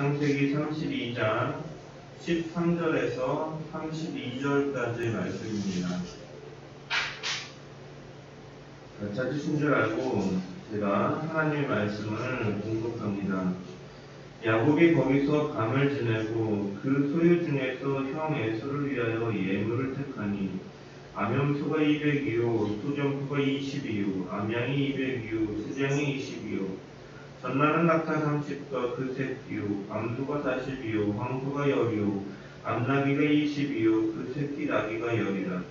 창세기 32장 13절에서 32절까지의 말씀입니다. 찾으신 줄 알고 제가 하나님의 말씀을 공독합니다. 야곱이 거기서 밤을 지내고 그 소유 중에서 형 에서를 위하여 예물을 택하니 암염소가 200이요 소점소가 20이요 암양이 200이요 수장이 20이요 전나는 낙타 30과 그 새끼요 암소가 40이요 황소가 10이요 암나귀가 20이요 그 새끼 나귀가 10이라.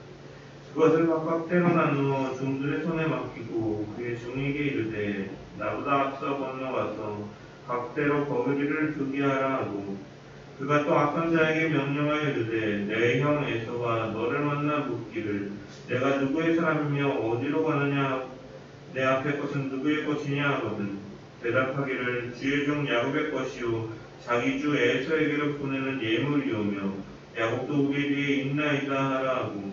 그것을 각각 때로 나누어 종들의 손에 맡기고 그의 종에게 이르되 나보다 앞서 건너와서 각대로 거기를 두게 하라 하고, 그가 또 앞선 자에게 명령하여 이르되 내 형 에서가 너를 만나 묻기를 내가 누구의 사람이며 어디로 가느냐 내 앞의 것은 누구의 것이냐 하거든 대답하기를 주의 종 야곱의 것이요 자기 주 에서에게로 보내는 예물이오며 야곱도 우리 뒤에 있나이다 하라 하고,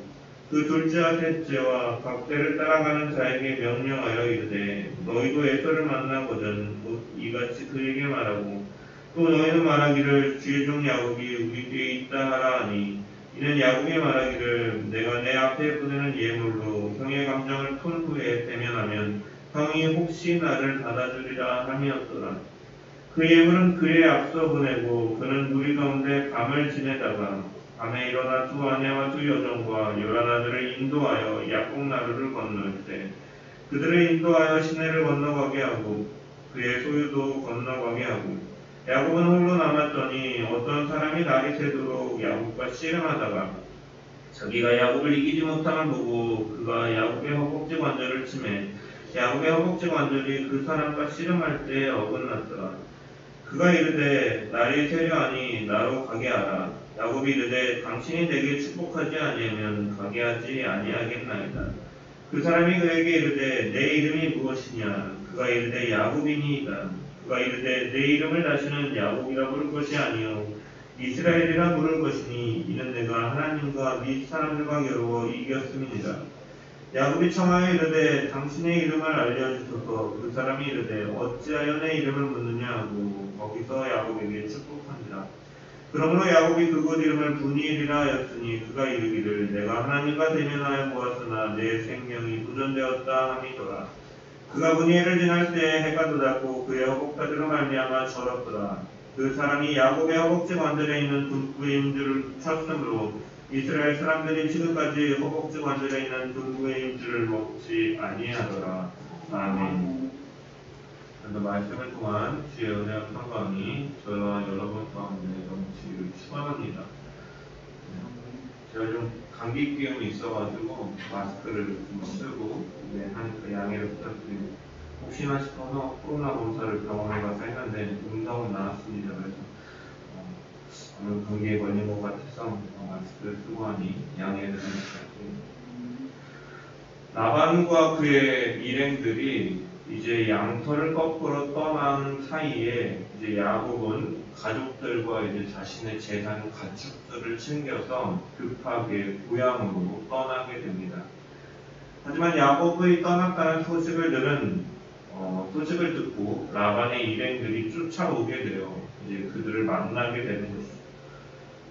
그 둘째와 셋째와 각대를 따라가는 자에게 명령하여 이르되 너희도 에서를 만나거든 이같이 그에게 말하고, 또 너희는 말하기를 주의 종 야곱이 우리 뒤에 있다 하라 하니, 이는 야곱이 말하기를 내가 내 앞에 보내는 예물로 형의 감정을 푼 후에 대면하면 형이 혹시 나를 받아주리라 함이었더라. 그 예물은 그에 앞서 보내고 그는 무리 가운데 밤을 지내다가 밤에 일어나 두 아내와 두 여종과 11아들을 인도하여 야복나루를 건널 때 그들을 인도하여 시내를 건너가게 하고 그의 소유도 건너가게 하고, 야곱은 홀로 남았더니 어떤 사람이 날이 새도록 야곱과 씨름하다가 자기가 야곱을 이기지 못함을 보고 그가 야곱의 허벅지 관절을 치매 야곱의 허벅지 관절이 그 사람과 씨름할 때 어긋났더라. 그가 이르되 날이 새려하니 나로 가게 하라. 야곱이 이르되 당신이 내게 축복하지 아니하면 가게 하지 아니하겠나이다. 그 사람이 그에게 이르되 내 이름이 무엇이냐. 그가 이르되 야곱이니이다. 그가 이르되 내 이름을 다시는 야곱이라 부를 것이 아니요 이스라엘이라 부를 것이니 이는 내가 하나님과 및 사람들과 겨루어 이겼음이니라. 야곱이 청하여 이르되 당신의 이름을 알려주소서. 그 사람이 이르되 어찌하여 내 이름을 묻느냐 하고 거기서 야곱에게 축복하니라. 그러므로 야곱이 그곳 이름을 브니엘이라 하였으니 그가 이르기를 내가 하나님과 대면하여 보았으나 내 생명이 도전되었다 함이더라. 그가 브니엘을 지날 때 해가 돋았고 그의 허벅다리로 말미암아 절었더라. 그 사람이 야곱의 허벅지 관절에 있는 둥구의 힘줄을 쳤으므로 이스라엘 사람들이 지금까지 허벅지 관절에 있는 둥구의 힘줄을 먹지 아니하더라. 아멘. 그래서 말씀을 통한 주의 은혜와 평강이 저와 여러분 가운데 넘치기를 축원합니다. 제가 좀 감기 기운이 있어가지고 마스크를 좀 쓰고 한 양해를 부탁드리고, 혹시나 싶어서 코로나 검사를 병원에 가서 했는데 음성은 나왔습니다. 그래서 오늘 감기에 걸린 것 같아서 마스크를 쓰고 하니 양해를 부탁드립니다. 라반과 그의 일행들이 이제 양털을 거꾸로 떠난 사이에 이제 야곱은 가족들과 이제 자신의 재산 가축들을 챙겨서 급하게 고향으로 떠나게 됩니다. 하지만 야곱이 떠났다는 소식을 듣고 라반의 일행들이 쫓아오게 되어 이제 그들을 만나게 되는 것입니다.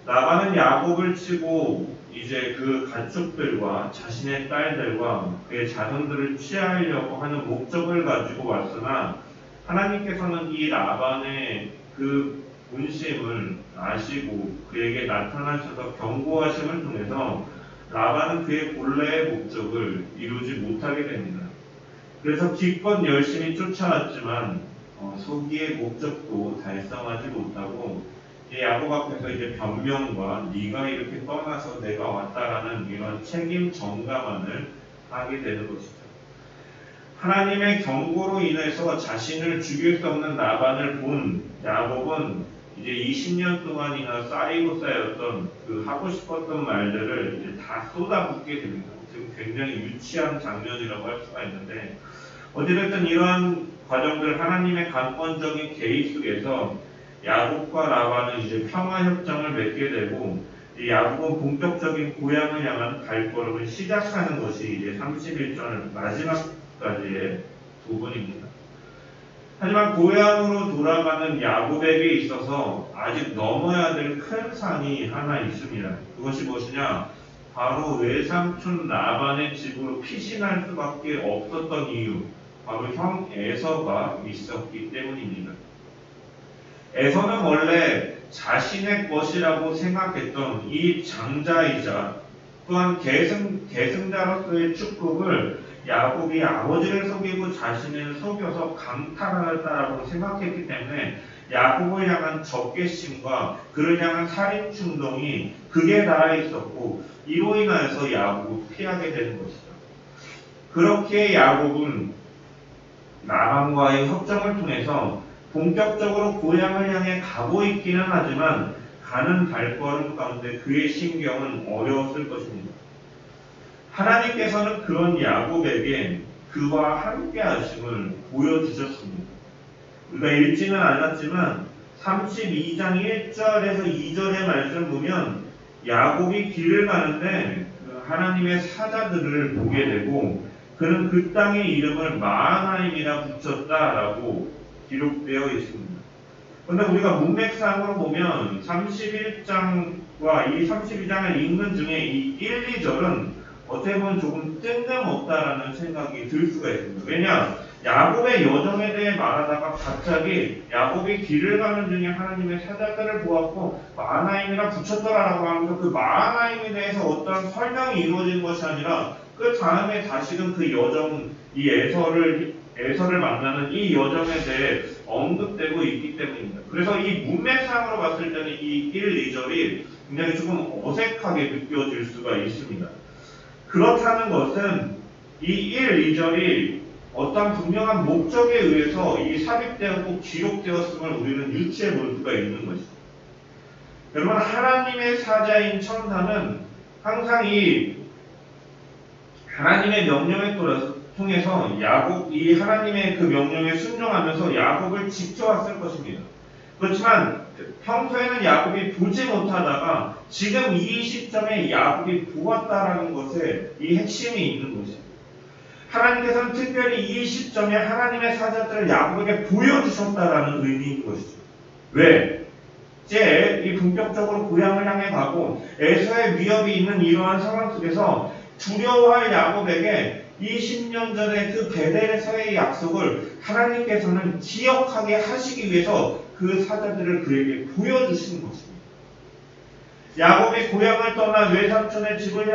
라반은 야곱을 치고 이제 그 가축들과 자신의 딸들과 그의 자손들을 취하려고 하는 목적을 가지고 왔으나, 하나님께서는 이 라반의 그 본심을 아시고 그에게 나타나셔서 경고하심을 통해서 라반은 그의 본래의 목적을 이루지 못하게 됩니다. 그래서 기껏 열심히 쫓아왔지만 소기의 목적도 달성하지 못하고 야곱 앞에서 이제 변명과 네가 이렇게 떠나서 내가 왔다라는 이런 책임 전가만을 하게 되는 것이죠. 하나님의 경고로 인해서 자신을 죽일 수 없는 라반을 본 야곱은 이제 20년 동안이나 쌓이고 쌓였던 그 하고 싶었던 말들을 이제 다 쏟아붓게 됩니다. 지금 굉장히 유치한 장면이라고 할 수가 있는데, 어찌됐든 이러한 과정들, 하나님의 강권적인 개입 속에서 야곱과 라반은 이제 평화협정을 맺게 되고, 야곱은 본격적인 고향을 향한 발걸음을 시작하는 것이 이제 31절 마지막까지의 부분입니다. 하지만 고향으로 돌아가는 야곱에게 있어서 아직 넘어야 될 큰 산이 하나 있습니다. 그것이 무엇이냐? 바로 외삼촌 라반의 집으로 피신할 수밖에 없었던 이유, 바로 형 에서가 있었기 때문입니다. 에서는 원래 자신의 것이라고 생각했던 이 장자이자 또한 계승자로서의 축복을 야곱이 아버지를 속이고 자신을 속여서 강탈하였다라고 생각했기 때문에 야곱을 향한 적개심과 그를 향한 살인 충동이 극에 달하 있었고, 이로 인하여서 야곱을 피하게 되는 것이죠. 그렇게 야곱은 라반과의 협정을 통해서 본격적으로 고향을 향해 가고 있기는 하지만 가는 발걸음 가운데 그의 심경은 어려웠을 것입니다. 하나님께서는 그런 야곱에게 그와 함께 하심을 보여주셨습니다. 우리가 읽지는 않았지만 32장 1절에서 2절의 말씀 보면 야곱이 길을 가는데 하나님의 사자들을 보게 되고 그는 그 땅의 이름을 마하나임이라 붙였다라고 기록되어 있습니다. 그런데 우리가 문맥상으로 보면 31장과 이 32장을 읽는 중에 이 1, 2절은 어떻게 보면 조금 뜬금없다라는 생각이 들 수가 있습니다. 왜냐? 야곱의 여정에 대해 말하다가 갑자기 야곱이 길을 가는 중에 하나님의 사자들을 보았고 마하나임이라 붙였더라라고 하면서 그 마하나임에 대해서 어떤 설명이 이루어진 것이 아니라 그 다음에 다시금 그 여정, 이 에서를 만나는 이 여정에 대해 언급되고 있기 때문입니다. 그래서 이 문맥상으로 봤을 때는 이 1, 2절이 굉장히 조금 어색하게 느껴질 수가 있습니다. 그렇다는 것은 이 1, 2절이 어떤 분명한 목적에 의해서 이 삽입되었고 기록되었음을 우리는 유추해 볼 수가 있는 것입니다. 여러분, 하나님의 사자인 천사는 항상 이 하나님의 명령에 통해서 이 하나님의 그 명령에 순종하면서 야곱을 지켜왔을 것입니다. 그렇지만 평소에는 야곱이 보지 못하다가 지금 이 시점에 야곱이 보았다라는 것에 이 핵심이 있는 것입니다. 하나님께서는 특별히 이 시점에 하나님의 사자들을 야곱에게 보여주셨다라는 의미인 것이죠. 왜? 이제 이 본격적으로 고향을 향해 가고 에서의 위협이 있는 이러한 상황 속에서 두려워할 야곱에게 20년 전에 그 베델에서의 약속을 하나님께서는 기억하게 하시기 위해서 그 사자들을 그에게 보여주시는 것입니다. 야곱이 고향을 떠나 외삼촌의 집을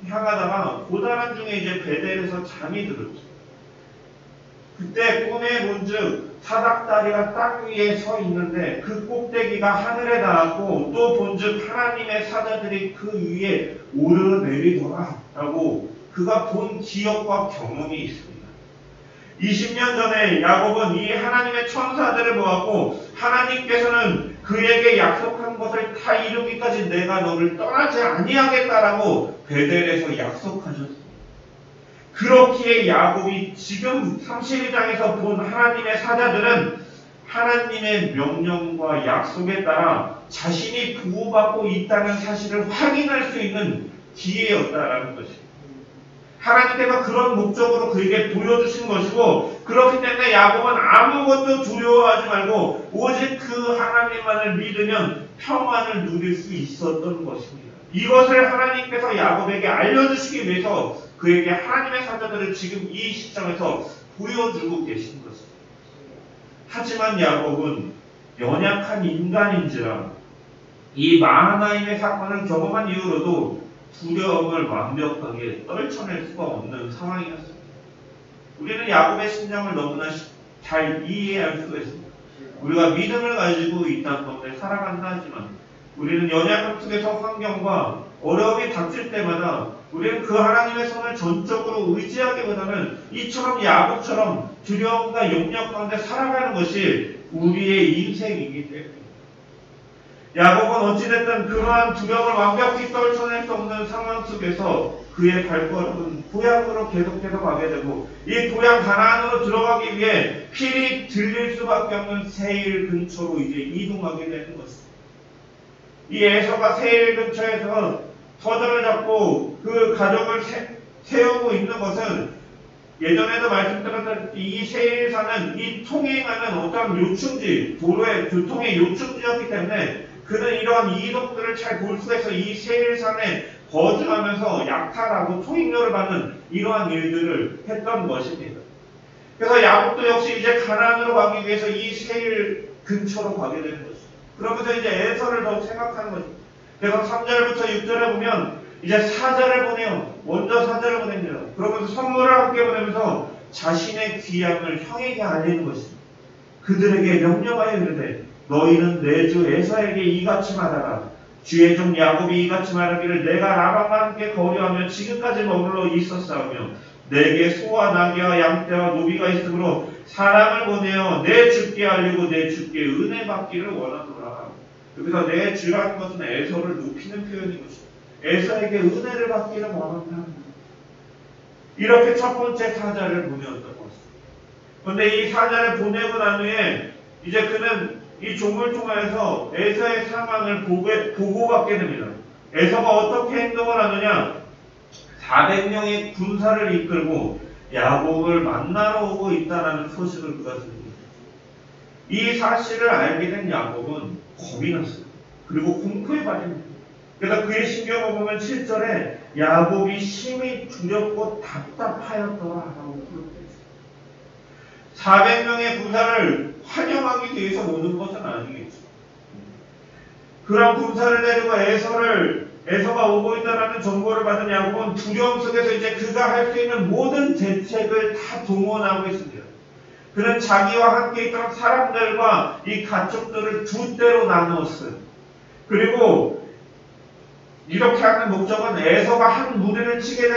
향하다가 고단한 중에 이제 베델에서 잠이 들었죠. 그때 꿈에 본즉 사닥다리가 땅 위에 서 있는데 그 꼭대기가 하늘에 닿았고 또 본즉 하나님의 사자들이 그 위에 오르내리더라 라고 그가 본 기억과 경험이 있습니다. 20년 전에 야곱은 이 하나님의 천사들을 보았고 하나님께서는 그에게 약속한 것을 다 이루기까지 내가 너를 떠나지 아니하겠다라고 베델에서 약속하셨습니다. 그렇기에 야곱이 지금 32장에서 본 하나님의 사자들은 하나님의 명령과 약속에 따라 자신이 보호받고 있다는 사실을 확인할 수 있는 기회였다라는 것입니다. 하나님께서 그런 목적으로 그에게 보여주신 것이고 그렇기 때문에 야곱은 아무것도 두려워하지 말고 오직 그 하나님만을 믿으면 평안을 누릴 수 있었던 것입니다. 이것을 하나님께서 야곱에게 알려주시기 위해서 그에게 하나님의 사자들을 지금 이 시점에서 보여주고 계신 것입니다. 하지만 야곱은 연약한 인간인지라 이 마하나임의 사건을 경험한 이후로도 두려움을 완벽하게 떨쳐낼 수가 없는 상황이었습니다. 우리는 야곱의 심정을 너무나 잘 이해할 수가 있습니다. 우리가 믿음을 가지고 이 땅 가운데 살아간다 하지만 우리는 연약함 속에서 환경과 어려움이 닥칠 때마다 우리는 그 하나님의 손을 전적으로 의지하기보다는 이처럼 야곱처럼 두려움과 역력 가운데 살아가는 것이 우리의 인생이기 때문입니다. 야곱은 어찌됐든 그러한 두려움을 완벽히 떨쳐낼 수 없는 상황 속에서 그의 발걸음은 고향으로 계속해서 가게 되고 이 고향 가나안으로 들어가기 위해 필히 들릴 수밖에 없는 세일 근처로 이제 이동하게 되는 것입니다. 이 에서가 세일 근처에서 터전을 잡고 그 가족을 세우고 있는 것은 예전에도 말씀드렸다시피 이 세일사는 이 통행하는 어떤 요충지, 도로의 교통의 요충지였기 때문에 그는 이러한 이동들을 잘 볼 수가 있어 이 세일산에 거주하면서 약탈하고 통행료를 받는 이러한 일들을 했던 것입니다. 그래서 야곱도 역시 이제 가나안으로 가기 위해서 이 세일 근처로 가게 되는 것이죠. 그러면서 이제 에서를 더욱 생각하는 거죠. 그래서 3절부터 6절에 보면 이제 사자를 보내요. 먼저 사자를 보냅니다. 그러면서 선물을 함께 보내면서 자신의 귀함을 형에게 알리는 것입니다. 그들에게 명령하여 이르되 너희는 내 주 에서에게 이같이 말하라. 주의 종 야곱이 이같이 말하기를 내가 라반과 함께 거류하며 지금까지 머물러 있었사오며 내게 소와 나귀와 양떼와 노비가 있으므로 사람을 보내어 내 주께 알리고 내 주께 은혜 받기를 원하노라. 여기서 내 주라는 것은 에서를 높이는 표현인 것입니다. 에서에게 은혜를 받기를 원한다. 이렇게 첫 번째 사자를 보내었던 것입니다. 그런데 이 사자를 보내고 난 후에 이제 그는 이 종을 통해서 에서의 상황을 보고받게 됩니다. 에서가 어떻게 행동을 하느냐? 400명의 군사를 이끌고 야곱을 만나러 오고 있다는 소식을 그가 듣습니다. 이 사실을 알게 된 야곱은 겁이 났어요. 그리고 공포에 빠집니다. 그래서 그의 신경을 보면 7절에 야곱이 심히 두렵고 답답하였더라 라고 기록되어 있습니다. 400명의 군사를 환영하기 위해서 오는 것은 아니겠죠. 그런 군사를 내리고 에서가 오고 있다는 정보를 받은 야곱은 두려움 속에서 이제 그가 할 수 있는 모든 대책을 다 동원하고 있습니다. 그는 자기와 함께 있던 사람들과 이 가축들을 두 대로 나누었어요. 그리고 이렇게 하는 목적은 에서가 한 무리를 치게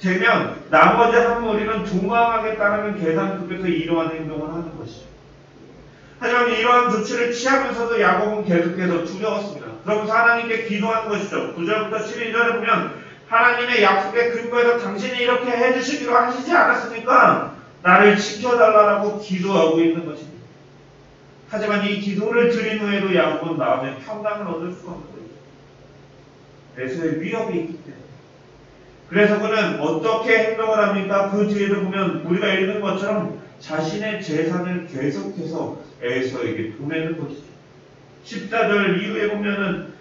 되면 나머지 한 무리는 도망하겠다는 계산 속에서 이러한 행동을 하는 것이죠. 하지만 이러한 조치를 취하면서도 야곱은 계속해서 두려웠습니다. 그러면서 하나님께 기도한 것이죠. 9절부터 12절에 보면 하나님의 약속에 근거해서 당신이 이렇게 해주시기로 하시지 않았습니까? 나를 지켜달라고 기도하고 있는 것입니다. 하지만 이 기도를 드린 후에도 야곱은 마음에 평강을 얻을 수가 없는 거예요. 에서의 위협이 있기 때문에. 그래서 그는 어떻게 행동을 합니까? 그 뒤에도 보면 우리가 읽는 것처럼 자신의 재산을 계속해서 에서에게 보내는 것이죠. 14절 이후에 보면은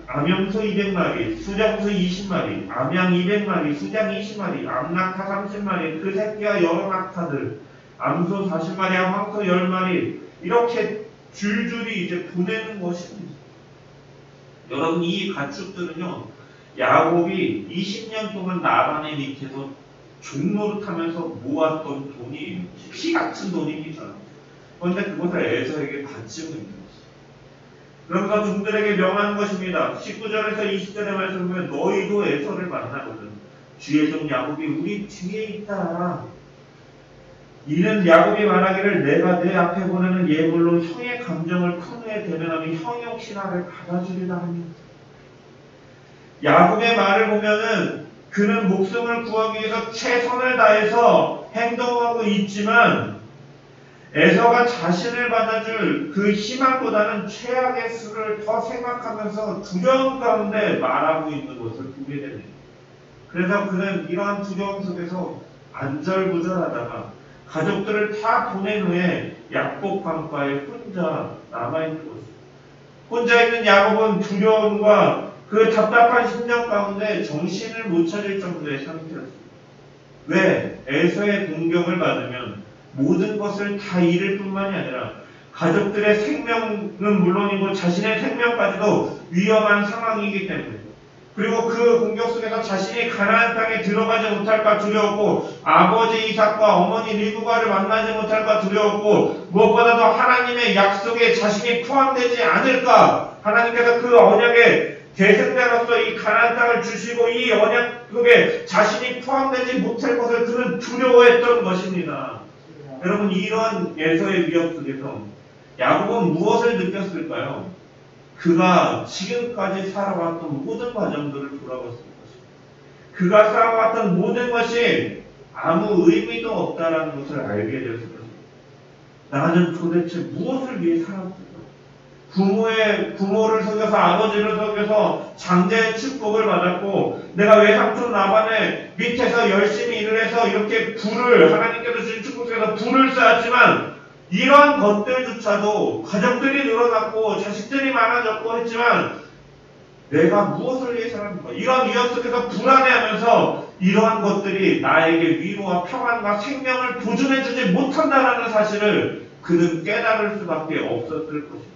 암염소 200마리, 수장소 20마리, 암양 200마리, 수장 20마리, 암낙타 30마리, 그 새끼와 여러 낙타들, 암소 40마리, 암황소 10마리 이렇게 줄줄이 이제 보내는 것입니다. 여러분 이 가축들은요 야곱이 20년 동안 라반의 밑에서 종노릇하면서 모았던 돈이 피같은 돈입니다. 그런데 그것을 에서에게 바치고 있는 것입니다. 그러면서 종들에게 명하는 것입니다. 19절에서 20절의 말씀을 보면 너희도 에서를 만나거든 주의 종 야곱이 우리 뒤에 있다. 이는 야곱이 말하기를 내가 내 앞에 보내는 예물로 형의 감정을 큰 후에 대면하면 형이 혹시 나를 받아주리라 하니 야곱의 말을 보면은 그는 목숨을 구하기 위해서 최선을 다해서 행동하고 있지만 에서가 자신을 받아줄 그 희망보다는 최악의 수를 더 생각하면서 두려움 가운데 말하고 있는 것을 보게 됩니다. 그래서 그는 이러한 두려움 속에서 안절부절하다가 가족들을 다 보낸 후에 약복 강가에 혼자 남아있는 것입니다. 혼자 있는 야곱은 두려움과 그 답답한 심정 가운데 정신을 못 차릴 정도의 상태였습니다. 왜? 에서의 공격을 받으면 모든 것을 다 잃을 뿐만이 아니라 가족들의 생명은 물론이고 자신의 생명까지도 위험한 상황이기 때문에 그리고 그 공격 속에서 자신이 가나안 땅에 들어가지 못할까 두려웠고 아버지 이삭과 어머니 리브가를 만나지 못할까 두려웠고 무엇보다도 하나님의 약속에 자신이 포함되지 않을까 하나님께서 그 언약의 대승자로서 이 가나안 땅을 주시고 이 언약 속에 자신이 포함되지 못할 것을 그는 두려워했던 것입니다. 여러분 이러한 에서의 위협 속에서 야곱은 무엇을 느꼈을까요? 그가 지금까지 살아왔던 모든 과정들을 돌아봤을 것입니다. 그가 살아왔던 모든 것이 아무 의미도 없다는 것을 알게 되었을 것입니다. 나는 도대체 무엇을 위해 살았을까? 부모를 속여서 아버지를 속여서 장자의 축복을 받았고 내가 외삼촌 라반의 밑에서 열심히 일을 해서 이렇게 하나님께서 주신 축복 속에서 부를 쌓았지만 이러한 것들조차도 가족들이 늘어났고 자식들이 많아졌고 했지만 내가 무엇을 위해서 하는가? 이러한 위협 속에서 불안해하면서 이러한 것들이 나에게 위로와 평안과 생명을 보존해주지 못한다는 사실을 그는 깨달을 수밖에 없었을 것입니다.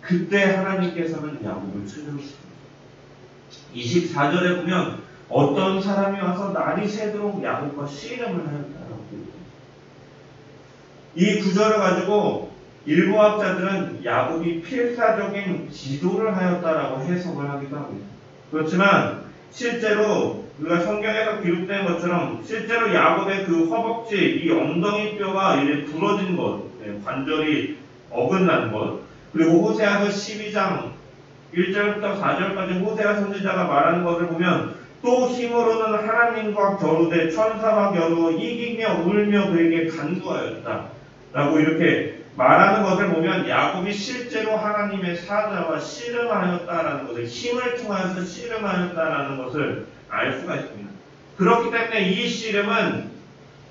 그때 하나님께서는 야곱을 찾아오십니다. 24절에 보면 어떤 사람이 와서 날이 새도록 야곱과 씨름을 하였다라고 있습니다. 이 구절을 가지고 일부 학자들은 야곱이 필사적인 기도를 하였다라고 해석을 하기도 합니다. 그렇지만 실제로 우리가 성경에서 기록된 것처럼 실제로 야곱의 그 허벅지, 이 엉덩이 뼈가 이제 부러진 것, 관절이 어긋난 것, 그리고 호세아서 12장 1절부터 4절까지 호세아 선지자가 말하는 것을 보면 또 힘으로는 하나님과 겨루되 천사와 겨루 이기며 울며 그에게 간구하였다 라고 이렇게 말하는 것을 보면 야곱이 실제로 하나님의 사자와 씨름하였다라는 것을 힘을 통해서 씨름하였다라는 것을 알 수가 있습니다. 그렇기 때문에 이 씨름은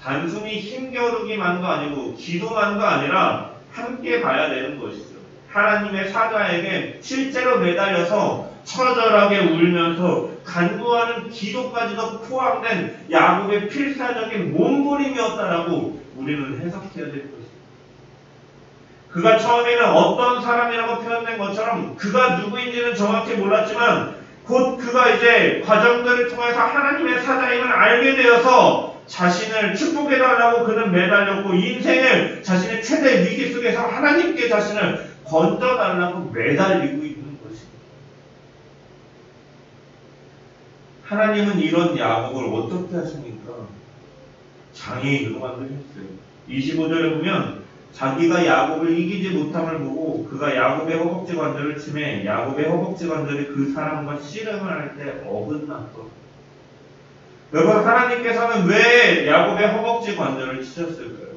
단순히 힘겨루기만도 아니고 기도만도 아니라 함께 봐야 되는 것이죠. 하나님의 사자에게 실제로 매달려서 처절하게 울면서 간구하는 기도까지도 포함된 야곱의 필사적인 몸부림이었다라고 우리는 해석해야 될 것입니다. 그가 처음에는 어떤 사람이라고 표현된 것처럼 그가 누구인지는 정확히 몰랐지만 곧 그가 이제 과정들을 통해서 하나님의 사자임을 알게 되어서 자신을 축복해달라고 그는 매달렸고 인생을 자신의 최대 위기 속에서 하나님께 자신을 건져달라고 매달리고 있는 것입니다. 하나님은 이런 야곱을 어떻게 하십니까? 장애인으로 만드셨어요. 25절에 보면 자기가 야곱을 이기지 못함을 보고 그가 야곱의 허벅지 관절을 치매 야곱의 허벅지 관절이 그 사람과 씨름을 할 때 어긋났고 여러분 하나님께서는 왜 야곱의 허벅지 관절을 치셨을까요?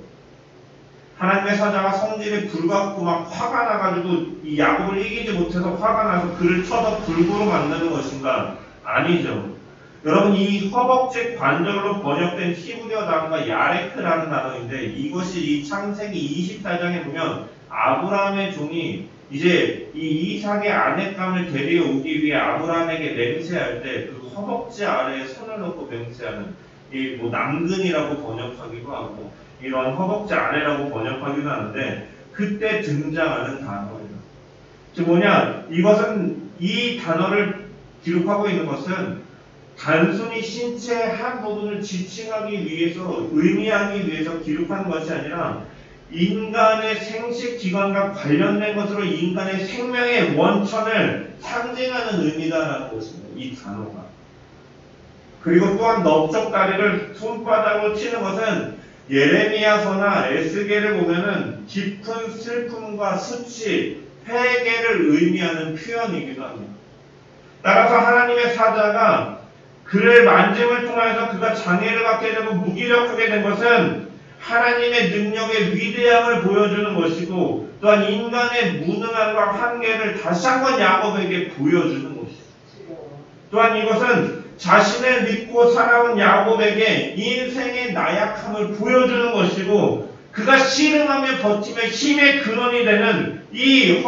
하나님의 사자가 성질이 불같고 막 화가 나가지고 이 야곱을 이기지 못해서 화가 나서 그를 쳐서 불구로 만드는 것인가? 아니죠. 여러분 이 허벅지 관절로 번역된 히브리어 단어가 야레크라는 단어인데 이것이 이 창세기 24장에 보면 아브라함의 종이 이제 이 이삭의 아내감을 데리러 오기 위해 아브라함에게 맹세할 때 그 허벅지 아래에 손을 넣고 맹세하는 이 뭐 남근이라고 번역하기도 하고 이런 허벅지 아래라고 번역하기도 하는데 그때 등장하는 단어예요. 즉 뭐냐 이것은 이 단어를 기록하고 있는 것은 단순히 신체의 한 부분을 지칭하기 위해서 의미하기 위해서 기록하는 것이 아니라 인간의 생식기관과 관련된 것으로 인간의 생명의 원천을 상징하는 의미다라는 것입니다. 이 단어가. 그리고 또한 넓적다리를 손바닥으로 치는 것은 예레미야서나 에스겔을 보면은 깊은 슬픔과 수치, 회개를 의미하는 표현이기도 합니다. 따라서 하나님의 사자가 그를 만짐을 통해서 그가 장애를 갖게 되고 무기력하게 된 것은 하나님의 능력의 위대함을 보여주는 것이고 또한 인간의 무능함과 한계를 다시 한번 야곱에게 보여주는 것이죠. 또한 이것은 자신을 믿고 살아온 야곱에게 인생의 나약함을 보여주는 것이고 그가 씨름하며 버티며 힘의 근원이 되는 이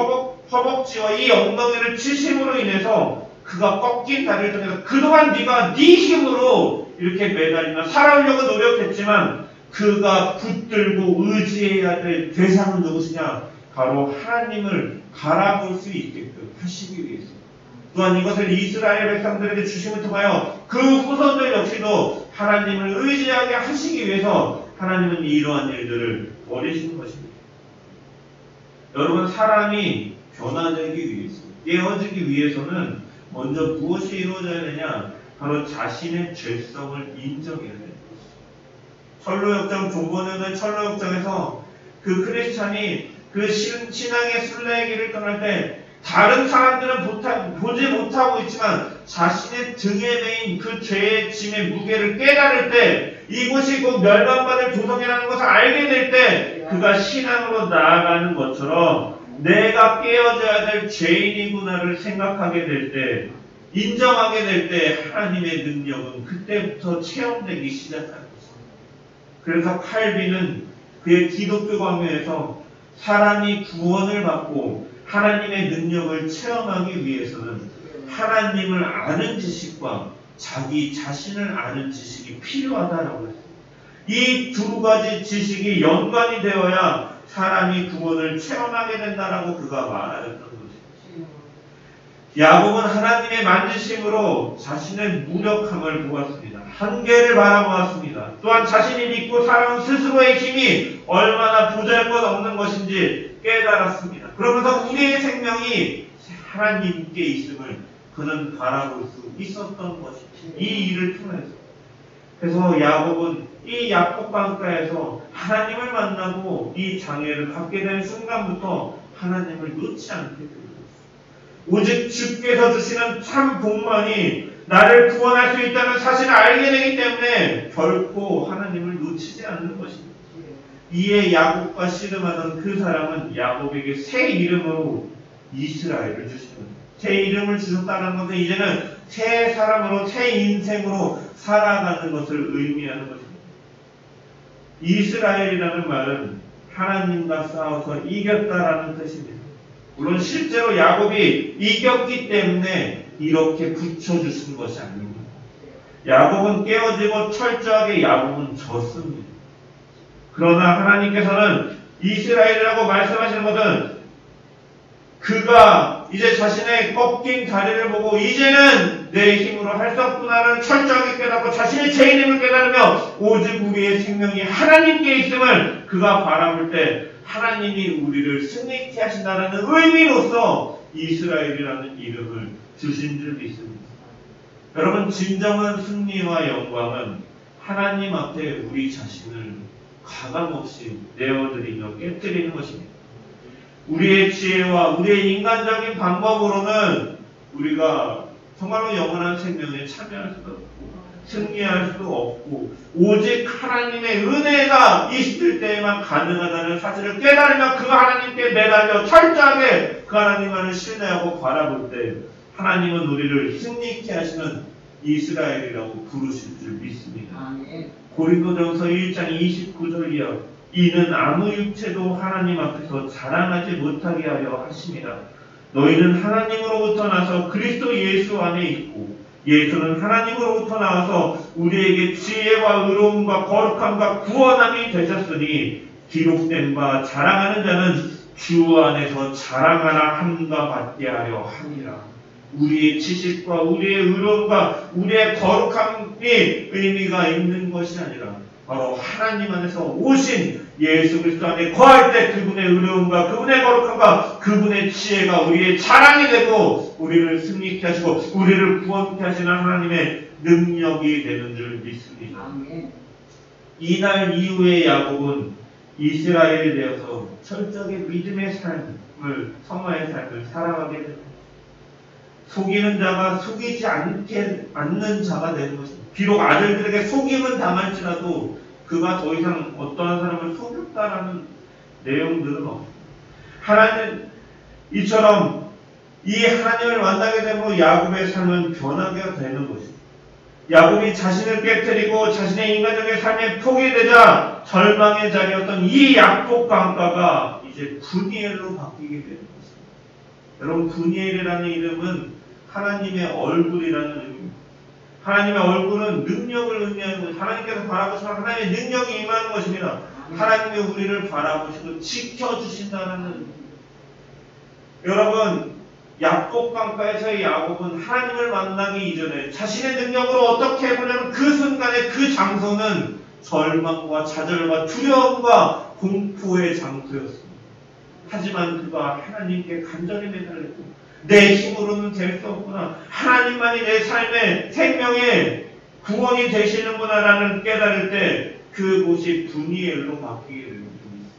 허벅지와 이 엉덩이를 치심으로 인해서 그가 꺾인 다리를 통해서 그동안 네가 네 힘으로 이렇게 매달리며 살아오려고 노력했지만 그가 붙들고 의지해야 될 대상은 누구시냐? 바로 하나님을 바라볼 수 있게끔 하시기 위해서. 또한 이것을 이스라엘 백성들에게 주심을 통하여 그 후손들 역시도 하나님을 의지하게 하시기 위해서 하나님은 이러한 일들을 버리신 것입니다. 여러분 사람이 변화되기 위해서 깨어지기 위해서는 먼저 무엇이 이루어져야 되냐? 바로 자신의 죄성을 인정해야 되는 것이죠. 철로역정 종본에는 철로역정에서 그 크리스찬이 그 신앙의 순례의 떠날 때 다른 사람들은 보지 못하고 있지만 자신의 등에 매인 그 죄의 짐의 무게를 깨달을 때 이곳이 곧 멸망받을 조성이라는 것을 알게 될 때 그가 신앙으로 나아가는 것처럼 내가 깨어져야 될 죄인이구나를 생각하게 될 때, 인정하게 될 때 하나님의 능력은 그때부터 체험되기 시작합니다. 그래서 칼빈은 그의 기독교 광야에서 사람이 구원을 받고 하나님의 능력을 체험하기 위해서는 하나님을 아는 지식과 자기 자신을 아는 지식이 필요하다라고 했습니다. 이 두 가지 지식이 연관이 되어야 사람이 구원을 체험하게 된다라고 그가 말하였던 것입니다. 야곱은 하나님의 만지심으로 자신의 무력함을 보았습니다. 한계를 바라보았습니다. 또한 자신이 믿고 살아온 스스로의 힘이 얼마나 보잘것없는 것인지 깨달았습니다. 그러면서 우리의 생명이 하나님께 있음을 그는 바라볼 수 있었던 것입니다. 이 일을 통해서. 그래서 야곱은 이 야복강가에서 하나님을 만나고 이 장애를 갖게 된 순간부터 하나님을 놓지 않게 됩니다. 오직 주께서 주시는 참 복만이 나를 구원할 수 있다는 사실을 알게 되기 때문에 결코 하나님을 놓치지 않는 것입니다. 이에 야곱과 씨름하던 그 사람은 야곱에게 새 이름으로 이스라엘을 주십니다. 새 이름을 주셨다는 것은 이제는 새 사람으로 새 인생으로 살아가는 것을 의미하는 것입니다. 이스라엘이라는 말은 하나님과 싸워서 이겼다라는 뜻입니다. 물론 실제로 야곱이 이겼기 때문에 이렇게 붙여주신 것이 아닙니다. 야곱은 깨어지고 철저하게 야곱은 졌습니다. 그러나 하나님께서는 이스라엘이라고 말씀하시는 것은 그가 이제 자신의 꺾인 다리를 보고 이제는 내 힘으로 할 수 없구나를 철저하게 깨닫고 자신의 죄인임을 깨달으며 오직 우리의 생명이 하나님께 있음을 그가 바라볼 때 하나님이 우리를 승리케 하신다는 의미로서 이스라엘이라는 이름을 주신 줄 믿습니다. 여러분, 진정한 승리와 영광은 하나님 앞에 우리 자신을 가감없이 내어드리며 깨뜨리는 것입니다. 우리의 지혜와 우리의 인간적인 방법으로는 우리가 정말로 영원한 생명에 참여할 수도 없고 승리할 수도 없고 오직 하나님의 은혜가 있을 때에만 가능하다는 사실을 깨달으며 그 하나님께 매달려 철저하게 그 하나님만을 신뢰하고 바라볼 때 하나님은 우리를 승리케 하시는 이스라엘이라고 부르실 줄 믿습니다. 고린도전서 1장 29절 이하 이는 아무 육체도 하나님 앞에서 자랑하지 못하게 하려 하십니다. 너희는 하나님으로부터 나서 그리스도 예수 안에 있고 예수는 하나님으로부터 나와서 우리에게 지혜와 의로움과 거룩함과 구원함이 되셨으니 기록된 바 자랑하는 자는 주 안에서 자랑하라 함과 받게 하려 함이라. 우리의 지식과 우리의 의로움과 우리의 거룩함이 의미가 있는 것이 아니라 바로 하나님 안에서 오신 예수 그리스도 안에 거할 때 그분의 의로움과 그분의 거룩함과 그분의 지혜가 우리의 자랑이 되고 우리를 승리케 하시고 우리를 구원케 하시는 하나님의 능력이 되는 줄 믿습니다. 이날 이후에 야곱은 이스라엘이 되어서 철저하게 믿음의 삶을 성화의 삶을 살아가게 됩니다. 속이는 자가 속이지 않는 자가 되는 것입니다. 비록 아들들에게 속임은 당할지라도 그가 더 이상 어떠한 사람을 속였다라는 내용들은 없습니다. 하나님 이처럼 이 하나님을 만나게 되면 야곱의 삶은 변하게 되는 것입니다. 야곱이 자신을 깨뜨리고 자신의 인간적인 삶에 포기되자 절망의 자리였던 이 야곱 강가가 이제 분이엘로 바뀌게 되는 것입니다. 여러분, 분이엘이라는 이름은 하나님의 얼굴이라는 의미입니다. 하나님의 얼굴은 능력을 의미하는 것입니다. 하나님께서 바라보시면 하나님의 능력이 임하는 것입니다. 하나님이 우리를 바라보시고 지켜주신다는 의미입니다. 여러분, 야곱 강가에서의 야곱은 하나님을 만나기 이전에 자신의 능력으로 어떻게 해보냐면 그 순간에 그 장소는 절망과 좌절과 두려움과 공포의 장소였습니다. 하지만 그가 하나님께 간절히 매달렸고 내 힘으로는 될 수 없구나. 하나님만이 내 삶의 생명의 구원이 되시는구나라는 깨달을 때 그곳이 분이엘로 바뀌게 되는 것입니다.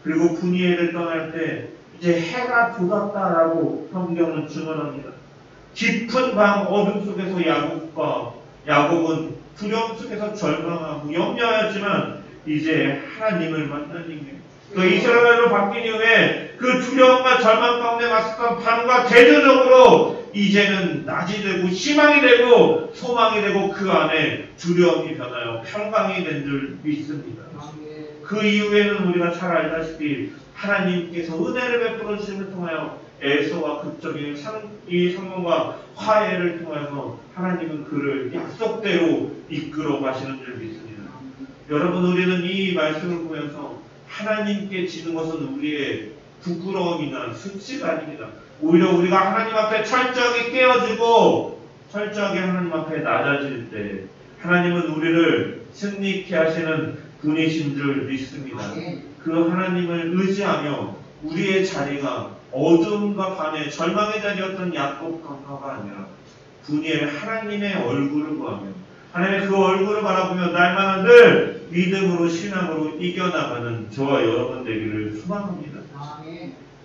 그리고 분이엘을 떠날 때 이제 해가 돋았다라고 성경은 증언합니다. 깊은 밤 어둠 속에서 야곱은 두려움 속에서 절망하고 염려하였지만 이제 하나님을 만난 인생. 그 이스라엘로 바뀐 이후에 그 두려움과 절망 가운데 맞섰던 밤과 대조적으로 이제는 낮이 되고 희망이 되고 소망이 되고 그 안에 두려움이 변하여 평강이 된 줄 믿습니다. 그 이후에는 우리가 잘 알다시피 하나님께서 은혜를 베풀어 주심을 통하여 애서와 극적인 이 성공과 화해를 통해서 하나님은 그를 약속대로 이끌어 가시는 줄 믿습니다. 여러분, 우리는 이 말씀을 보면서 하나님께 지는 것은 우리의 부끄러움이나 수치가 아닙니다. 오히려 우리가 하나님 앞에 철저하게 깨어지고 철저하게 하나님 앞에 낮아질 때 하나님은 우리를 승리케 하시는 분이신 줄 믿습니다. 그 하나님을 의지하며 우리의 자리가 어두움과 밤의 절망의 자리였던 야곱 강가가 아니라 분이의 하나님의 얼굴을 구하며 하나님의 그 얼굴을 바라보며 날마다 늘 믿음으로 신앙으로 이겨나가는 저와 여러분 되기를 소망합니다.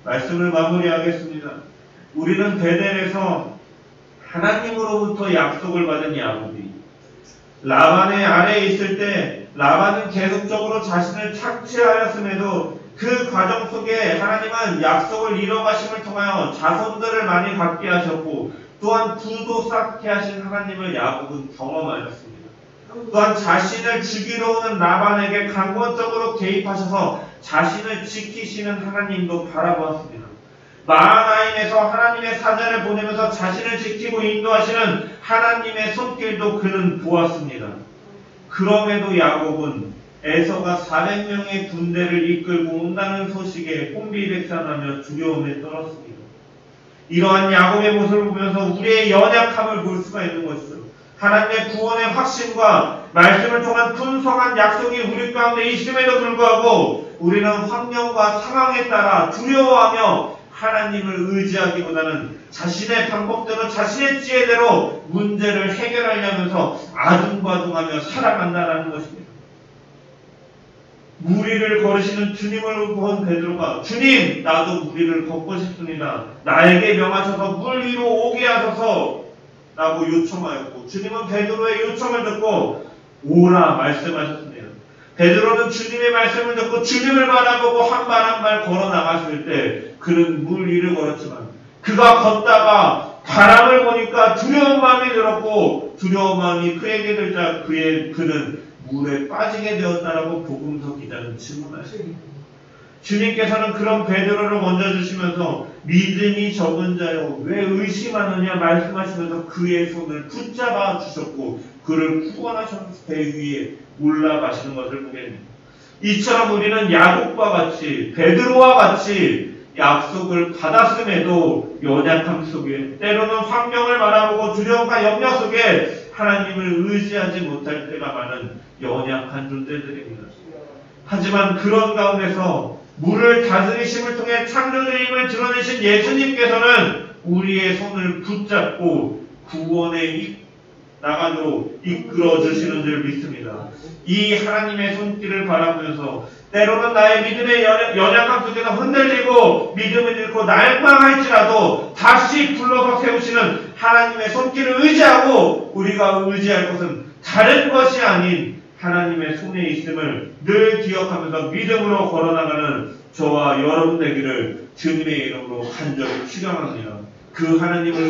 말씀을 마무리하겠습니다. 우리는 베델에서 하나님으로부터 약속을 받은 야곱이 라반의 아래에 있을 때 라반은 계속적으로 자신을 착취하였음에도 그 과정 속에 하나님은 약속을 이뤄가심을 통하여 자손들을 많이 갖게 하셨고 또한 부도 쌓게 하신 하나님을 야곱은 경험하였습니다. 또한 자신을 죽이러 오는 라반에게 강권적으로 개입하셔서 자신을 지키시는 하나님도 바라보았습니다. 마하나임에서 하나님의 사자를 보내면서 자신을 지키고 인도하시는 하나님의 손길도 그는 보았습니다. 그럼에도 야곱은 에서가 400명의 군대를 이끌고 온다는 소식에 혼비백산하며 두려움에 떨었습니다. 이러한 야곱의 모습을 보면서 우리의 연약함을 볼 수가 있는 것이죠. 하나님의 구원의 확신과 말씀을 통한 풍성한 약속이 우리 가운데 있음에도 불구하고 우리는 환경과 상황에 따라 두려워하며 하나님을 의지하기보다는 자신의 방법대로 자신의 지혜대로 문제를 해결하려면서 아둥바둥하며 살아간다는 것입니다. 무리를 걸으시는 주님을 본 베드로가 주님, 나도 무리를 걷고 싶습니다. 나에게 명하셔서 물 위로 오게 하소서 라고 요청하였고 주님은 베드로의 요청을 듣고 오라 말씀하셨습니다. 베드로는 주님의 말씀을 듣고 주님을 바라보고 한 발 한 발 걸어 나갔을 때 그는 물 위를 걸었지만 그가 걷다가 바람을 보니까 두려운 마음이 들었고 두려운 마음이 그에게 들자 그는 물에 빠지게 되었다라고 복음서 기자는 증언하십니다. 주님께서는 그런 베드로를 얹어주시면서 믿음이 적은 자여 왜 의심하느냐 말씀하시면서 그의 손을 붙잡아 주셨고 그를 구원하셔서 배 위에 올라가시는 것을 보게 됩니다. 이처럼 우리는 야곱과 같이 베드로와 같이 약속을 받았음에도 연약함 속에 때로는 환경을 바라보고 두려움과 염려 속에 하나님을 의지하지 못할 때가 많은 연약한 존재들입니다. 하지만 그런 가운데서 물을 다스리심을 통해 창조주의 힘을 드러내신 예수님께서는 우리의 손을 붙잡고 구원의 나가도록 이끌어 주시는 줄 믿습니다. 이 하나님의 손길을 바라보면서 때로는 나의 믿음의 연약함 속에서 흔들리고 믿음을 잃고 날망할지라도 다시 불러서 세우시는 하나님의 손길을 의지하고 우리가 의지할 것은 다른 것이 아닌 하나님의 손에 있음을 늘 기억하면서 믿음으로 걸어나가는 저와 여러분 되기를 주님의 이름으로 간절히 축원합니다. 그 하나님을